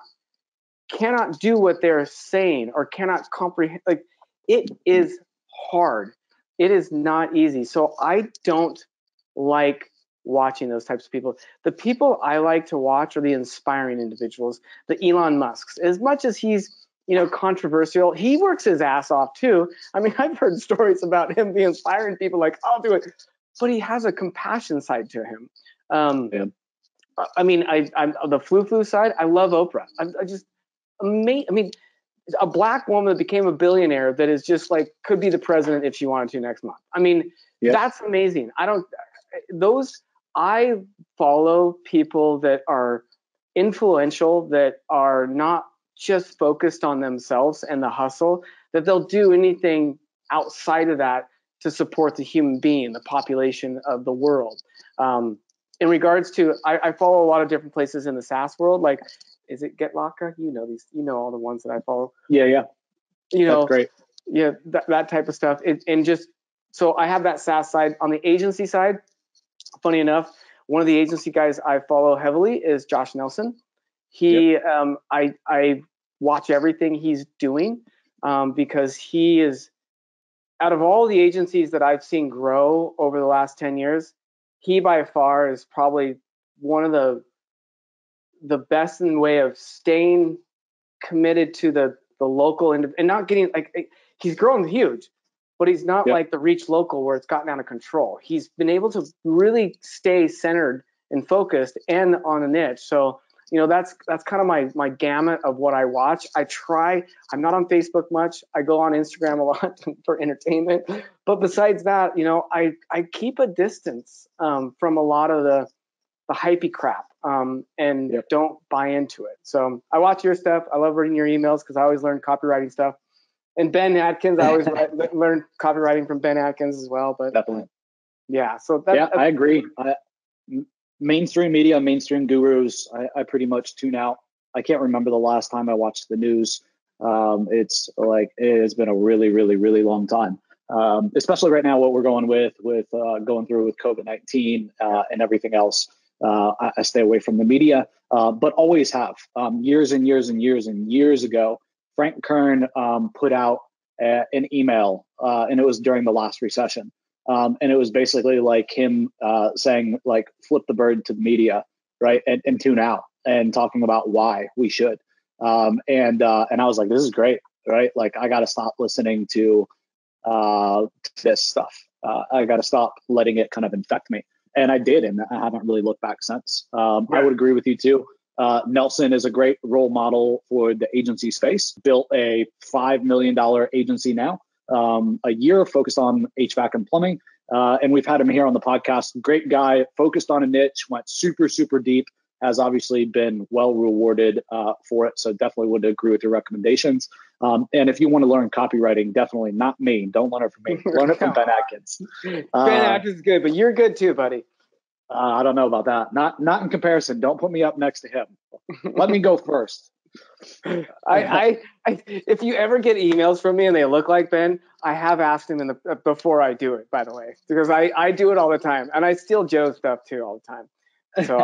Speaker 1: do what they're saying or cannot comprehend. Like, it is hard. It is not easy. So I don't like watching those types of people. The people I like to watch are the inspiring individuals, the Elon Musks. As much as he's, controversial, he works his ass off too. I've heard stories about him being inspiring people like, I'll do it. But he has a compassion side to him. I'm the flu side. I love Oprah. I just amazing. A black woman that became a billionaire that is just like could be the president if she wanted to next month. That's amazing. I follow people that are influential, that are not just focused on themselves and the hustle, that they'll do anything outside of that to support the human being, the population of the world. In regards to, I follow a lot of different places in the SaaS world, like, is it GetLaka? All the ones that I follow.
Speaker 3: Yeah. That's great.
Speaker 1: Yeah, that type of stuff. So I have that SaaS side. On the agency side, funny enough, one of the agency guys I follow heavily is Josh Nelson. I watch everything he's doing because he is, out of all the agencies that I've seen grow over the last 10 years, he by far is probably one of the best in the way of staying committed to the local and not getting he's grown huge, but he's not like the Reach Local where it's gotten out of control. He's been able to really stay centered and focused and on a niche. So, that's kind of my gamut of what I watch. I'm not on Facebook much. I go on Instagram a lot for entertainment. But besides that, I keep a distance from a lot of the hypey crap and don't buy into it. So I watch your stuff. I love reading your emails because I always learn copywriting stuff. And Ben Atkins, I always learn copywriting from Ben Atkins as well. But
Speaker 3: definitely.
Speaker 1: Yeah. So
Speaker 3: I agree. Mainstream media, mainstream gurus, I pretty much tune out. I can't remember the last time I watched the news. It's like, it has been a really, really, really long time. Especially right now, what we're going going through with COVID-19 and everything else. I stay away from the media, but always have. Years and years and years and years ago, Frank Kern put out an email, and it was during the last recession. And it was basically like him saying, like, flip the bird to the media, right? And tune out. and talking about why we should. And I was like, this is great, right? Like, I got to stop listening to this stuff. I got to stop letting it kind of infect me. And I did, and I haven't really looked back since. I would agree with you too. Nelson is a great role model for the agency space. Built a $5 million agency now, a year focused on HVAC and plumbing. And we've had him here on the podcast. Great guy, focused on a niche, went super, super deep, has obviously been well rewarded for it. So definitely would agree with your recommendations. And if you want to learn copywriting, definitely not me. Don't learn it from me. Learn it from Ben Atkins.
Speaker 1: Ben Atkins is good, but you're good too, buddy.
Speaker 3: I don't know about that. Not in comparison. Don't put me up next to him. Let me go first.
Speaker 1: I if you ever get emails from me and they look like Ben, I have asked him before I do it, by the way, because I do it all the time, and I steal Joe's stuff too all the time. So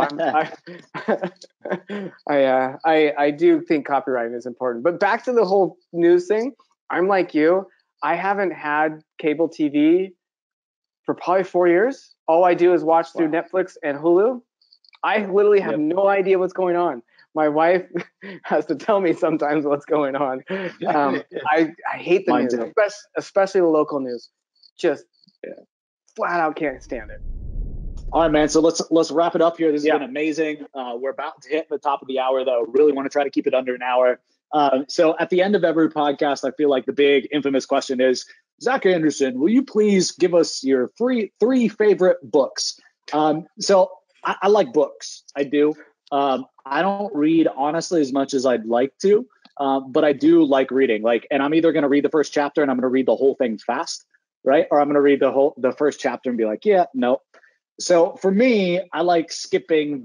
Speaker 1: I do think copywriting is important. But back to the whole news thing, I'm like you. I haven't had cable TV for probably 4 years. All I do is watch through Netflix and Hulu. I literally have no idea what's going on. My wife has to tell me sometimes what's going on. I hate the news, especially the local news. Just flat out can't stand it.
Speaker 3: All right, man. So let's wrap it up here. This has been amazing. We're about to hit the top of the hour, though. Really want to try to keep it under an hour. So at the end of every podcast, I feel like the big infamous question is, Zach Anderson, will you please give us your three favorite books? So I like books. I do. I don't read, honestly, as much as I'd like to, but I do like reading. And I'm either going to read the first chapter and I'm going to read the whole thing fast, right? Or I'm going to read the first chapter and be like, yeah, no. So for me, I like skipping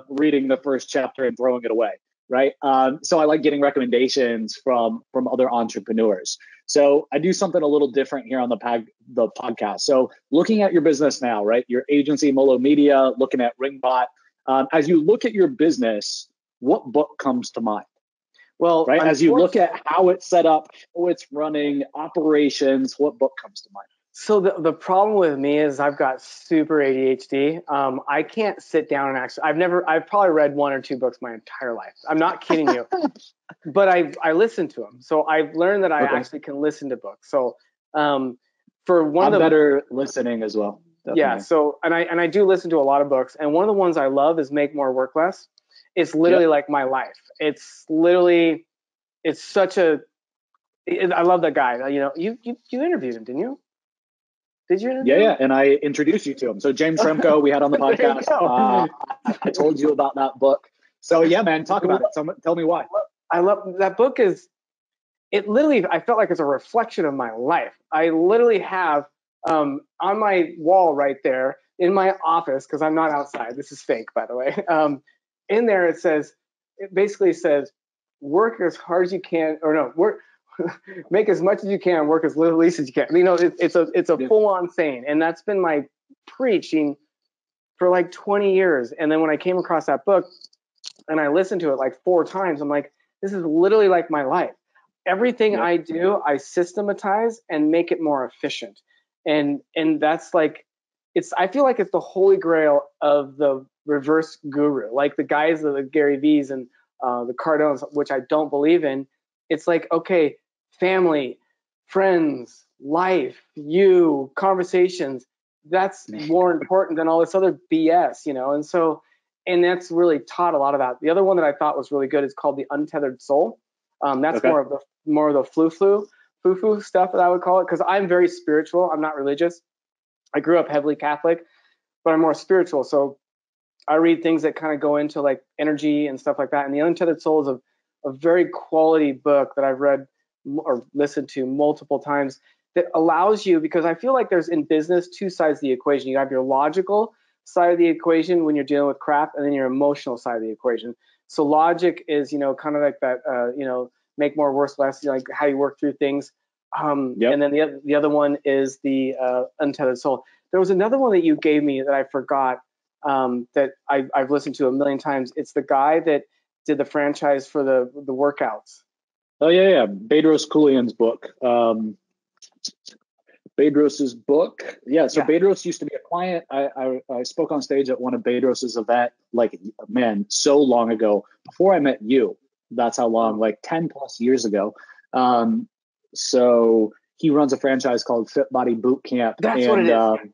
Speaker 3: reading the first chapter and throwing it away, right? So I like getting recommendations from other entrepreneurs. So I do something a little different here on the podcast. So looking at your business now, right? Your agency, Molo Media, looking at Ringbot. As you look at your business, what book comes to mind? Well, right, as you look at how it's set up, how it's running, operations, what book comes to mind?
Speaker 1: So the problem with me is I've got super ADHD. I can't sit down and actually, I've probably read 1 or 2 books my entire life. I'm not kidding you, but I listen to them. So I've learned that I actually can listen to books. So for one
Speaker 3: I'm better listening as well. Definitely.
Speaker 1: Yeah. So and I do listen to a lot of books, and one of the ones I love is Make More Work Less. It's literally like my life. It's such a. I love that guy. You know, you interviewed him, didn't you? Did you interview him?
Speaker 3: Yeah, and I introduced you to him. So James Remco, we had on the podcast. I told you about that book. So yeah, man, talk about it. Tell me why.
Speaker 1: I love that book. It literally, I felt like it's a reflection of my life. I literally have on my wall right there in my office, because I'm not outside. This is fake, by the way. In there, it basically says, work as hard as you can, or no, work. Make as much as you can, work as little least as you can. You know, it's a full-on saying, and that's been my preaching for like 20 years. And then when I came across that book and I listened to it like 4 times, I'm like, this is literally like my life. Everything I do, I systematize and make it more efficient. And that's like, I feel like it's the holy grail of the reverse guru, like the guys of the Gary V's and the Cardones, which I don't believe in. It's like, okay, family, friends, life, conversations, that's more important than all this other BS, you know? And that's really taught a lot about. The other one that I thought was really good is called The Untethered Soul. That's more of the foo-foo stuff that I would call it, because I'm very spiritual. I'm not religious. I grew up heavily Catholic, but I'm more spiritual. So I read things that kind of go into like energy and stuff like that. And The Untethered Soul is a very quality book that I've read or listened to multiple times that allows you, because I feel like there's in business 2 sides of the equation. You have your logical side of the equation when you're dealing with crap, and then your emotional side of the equation. So logic is, kind of like that, make more, work less, like how you work through things. And then the other one is the Untethered Soul. There was another one that you gave me that I forgot that I've listened to a million times. It's the guy that did the franchise for the workouts.
Speaker 3: Oh yeah. Bedros Keuilian's book. Bedros's book. Yeah. So Bedros used to be a client. I spoke on stage at one of Bedros's event, like, man, so long ago, before I met you. That's how long, like 10 plus years ago. So he runs a franchise called Fit Body Boot Camp.
Speaker 1: That's what it is.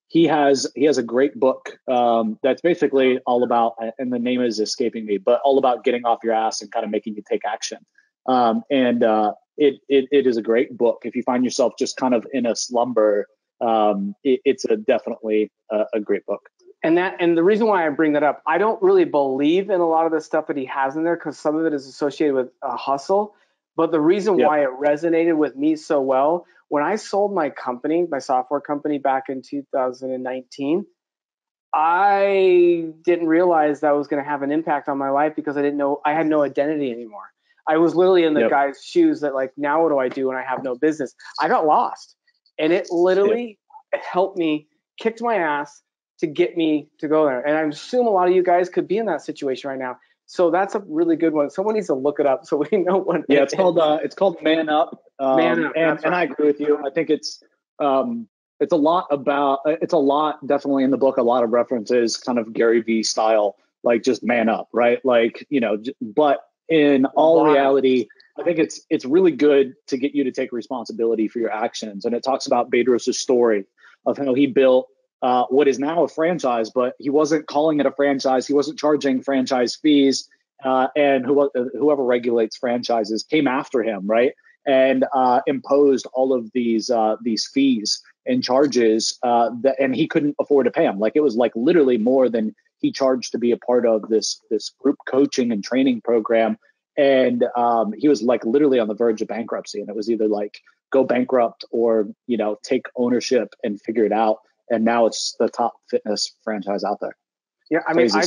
Speaker 3: He has a great book that's basically all about, and the name is escaping me, but all about getting off your ass and kind of making you take action. It is a great book. If you find yourself just kind of in a slumber, it's definitely a great book.
Speaker 1: And the reason why I bring that up, I don't really believe in a lot of the stuff that he has in there because some of it is associated with a hustle. But the reason why it resonated with me so well, when I sold my company, my software company back in 2019, I didn't realize that was going to have an impact on my life because I didn't know I had no identity anymore. I was literally in the guy's shoes that like, now what do I do when I have no business? I got lost, and it literally helped me, kicked my ass to get me to go there. And I assume a lot of you guys could be in that situation right now. So that's a really good one. Someone needs to look it up so we know what.
Speaker 3: Yeah, it's called Man Up. Man Up. And I agree with you. I think it's a lot definitely in the book. A lot of references, kind of Gary Vee style, like just man up, right? Like, you know, but in all reality, I think it's really good to get you to take responsibility for your actions. And it talks about Bedros' story of how he built what is now a franchise, but he wasn't calling it a franchise. He wasn't charging franchise fees, and whoever regulates franchises came after him, right? And imposed all of these fees and charges, and he couldn't afford to pay them. Like, it was like literally more than he charged to be a part of this group coaching and training program. And he was like literally on the verge of bankruptcy, and it was either like go bankrupt or, you know, take ownership and figure it out. And now it's the top fitness franchise out there.
Speaker 1: Yeah, I mean, I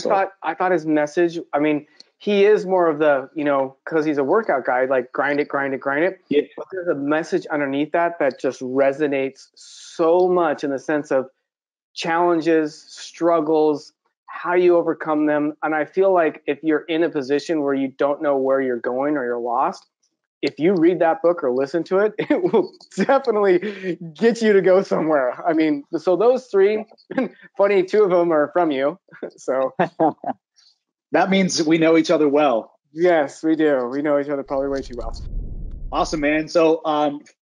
Speaker 1: thought his message, I mean, he is more of the, you know, because he's a workout guy, like grind it. Yeah. But there's a message underneath that just resonates so much in the sense of challenges, struggles, how you overcome them. And I feel like if you're in a position where you don't know where you're going or you're lost, if you read that book or listen to it, it will definitely get you to go somewhere. I mean, so those three, funny, two of them are from you. So
Speaker 3: that means we know each other well.
Speaker 1: Yes, we do. We know each other probably way too well.
Speaker 3: Awesome, man. So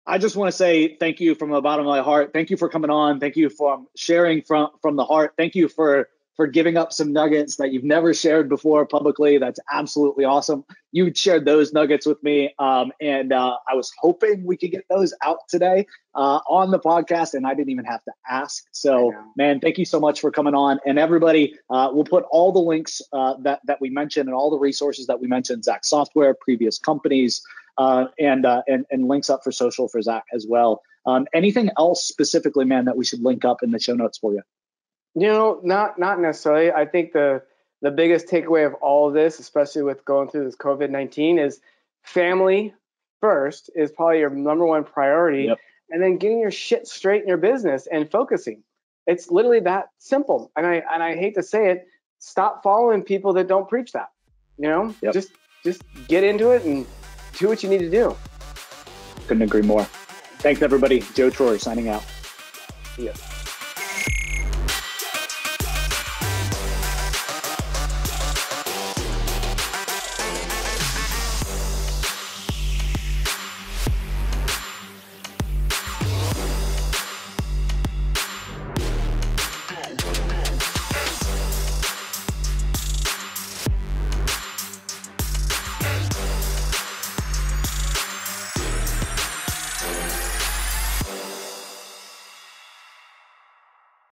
Speaker 3: I just want to say thank you from the bottom of my heart. Thank you for coming on. Thank you for sharing from the heart. Thank you for giving up some nuggets that you've never shared before publicly. That's absolutely awesome. You shared those nuggets with me. And I was hoping we could get those out today on the podcast, and I didn't even have to ask. So, man, thank you so much for coming on. And everybody, we'll put all the links that we mentioned and all the resources that we mentioned, Zach Software, previous companies, and links up for social for Zach as well. Anything else specifically, man, that we should link up in the show notes for you?
Speaker 1: You know, not necessarily. I think the biggest takeaway of all of this, especially with going through this COVID-19, is family first is probably your number one priority. Yep. And then getting your shit straight in your business and focusing. It's literally that simple. And I hate to say it, stop following people that don't preach that. You know, just get into it and do what you need to do.
Speaker 3: Couldn't agree more. Thanks, everybody. Joe Troyer signing out.
Speaker 1: Yes.